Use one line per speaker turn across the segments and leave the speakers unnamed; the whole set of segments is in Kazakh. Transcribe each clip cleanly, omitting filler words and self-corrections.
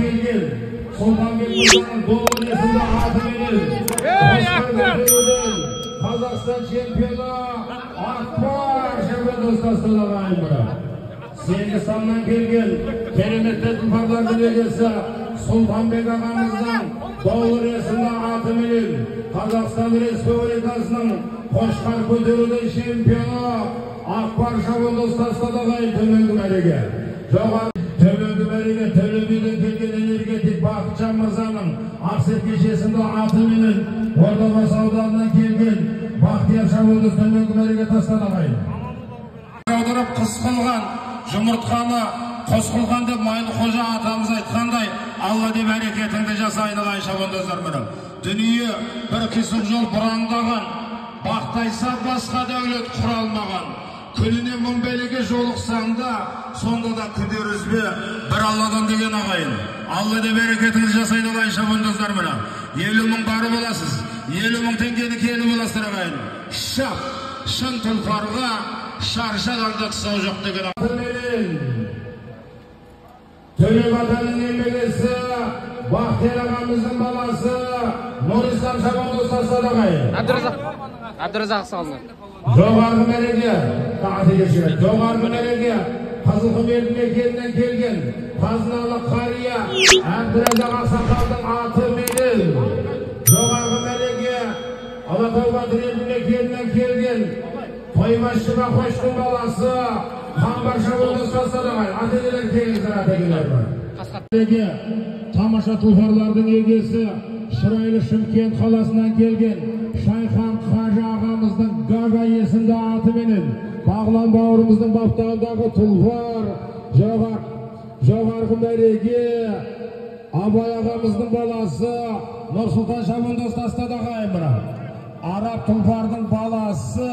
kelgen Sultanbek Mırzaның doğru esinde atı menен Қазақстан чемпионы Akbar Şevket Ustastılığı ayımırı. Sengistan'dan kelgen keremetli tulpardардың егесі Sultanbek ağamızdan doğru esinde atı menен Қазақстан Республикасының Қошқар көтерудің чемпионы Akbar Şevket Ustastılığı ayым төменгі мәреге. Төменгі мәреге Төлебейден келген энергетик Бақытжан Мырзаның Ақсет кешесінде аты менен Ордабасы ауданынан келген Бақтияр Шабуылды төменгі мәреге тастады ағайын. Аударып қыс қылған жұмыртқаны қос қылған деп Майлықожа атамыз айтқандай Алла деп әрекетіңді жасайын ағайын шабандоздар міне. Дүние бір қисық жол бұраңдаған, бақтайса басқа дәулет құра алмаған. Күніне мың бәлеге жолықсаң да, сонда да күдер үзбе, бір Алладан деген ағайын. Алла деп әрекетіңіз жасайды ағайын шабандоздар міне. 50 мың бары боласыз, 50 мың теңгені келі боласыздар ағайын. Шап, шын тұлпарға, шаршы адамда тұсау жоқ деген ағайын. Төле батаның ембегесі, Бақтияр ағамыздың баласы, Нұрислам шабандоз тастады ағайын.
Абдыразақ салды.
Жоғарғы мәреге, жоғарғы мәреге, Қызылқұм елді мекенінен келген қазыналы қария Әбдіразақ ақсақалдың аты менен. Жоғарғы мәреге, Алатау Батыр елді мекенінен келген Тоймашшы Бақоштың баласы Қамбар шабандоз тастады ағайын. Ата-енелер тегіңіздер, ата-енелер бар. Тамаша тұлпарлардың егесі Шырайлы Шымкент қаласынан келген Шайхан Қажы ағамыздың Гага есімді аты менен Бағлан бауырымыздың баптауындағы тұлпар жоғарғы мәреге Абай ағамыздың баласы Нұрсұлтан шабандоз тастады ағайын. Араб тұлпардың баласы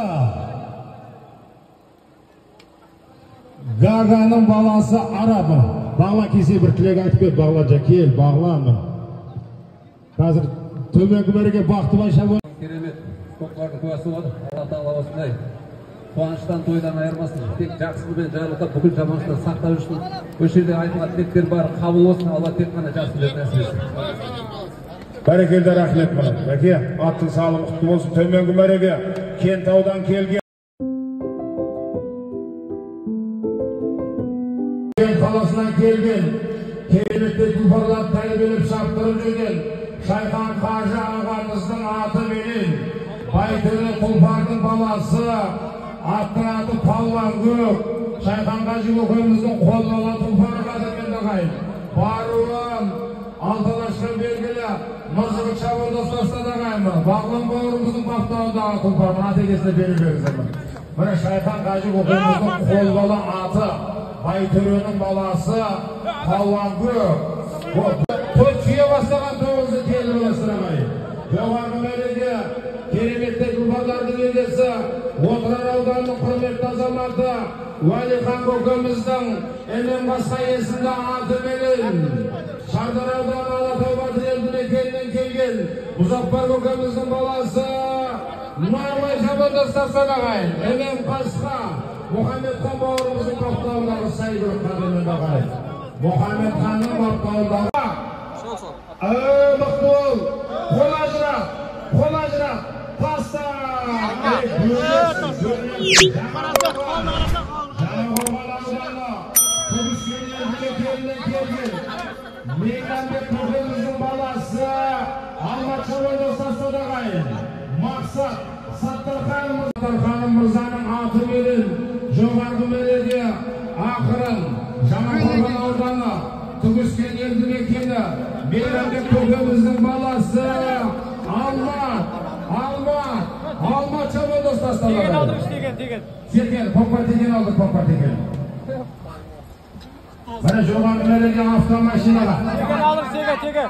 Гаганың баласы Арабы. Бағла кесе бір тілек айтып кет, Бағланжа кел, Бағлан. Қазір төменгі мәреге Бақтыбай шабандоз.
Керемет тоқтардың куәсі болады. Алла тағала осындай қуаныштан, тойдан айырмасын. Тек жақсылықпен жайлықта бүкіл жаманшылықты сақтап жүрсін. Осы жерде айтылған тілектер бар, қабыл болсын. Алла тек қана жақсылық нәсіп етсін.
Бәрекелді, рахмет мына. Бәке, аттың салымы құтты болсын. Төменгі мәреге Кентаудан келген қаласынан келген кереметті тұлпарлар тәрбиелеп шаптырып жүрген Шайхан Қажы ағамыздың аты менен Байтөре тұлпардың баласы аттың аты Палуан Көк Шайхан Қажы көкеміздің қолбала тұлпары қадірменді ағайын. Баруын Алталашқа белгілі Мырзығыт шабандоз тастады ағайын. Бағлан бауырымыздың баптауындағы тұлпарын ата-енесіне беріліңіздер. Міне Шайхан Қажы көкеміздің қолбала аты Байтөренің баласы Палуан Көк. Той түйе бастаған тоғызы келі боласыр ағайын. Жоғарғы мәреге кереметті тұлпардардың егесі Отырар ауданының құрметті азаматы Уәлихан көкеміздің Емен басқа есімді аты менен Шардар ауданы Алатау Батыр елді мекенінен келген Мұзаппар көкеміздің баласы Нарлай шабандоз тастады ағайын. Емен басқа Мұхаммедхан бауырымыздың баптауындағы сайдырық қадірмен ағайын. Мұхаммедханның баптауындағы мықты бол, қол ажырақ, таста! Жаңа қорған ауданы, Күріскен елді мекенінен келген Мейрамбек көкеміздің баласы Алмат шабандоз тастады ағайын. Мақсат Саттархан Мырзаның аты менен жоғарғы мәреге ақырын Жаңа қорған ауданы, Күріскен елді мекені Мейрамбек көкеміздің баласы Алмат шабандоз тастады.
Теген алдым, теген.
Теген, попар теген алдық, попар теген. Міне жоғарғы мәреге автомашинаға.
Теген алдым, теген.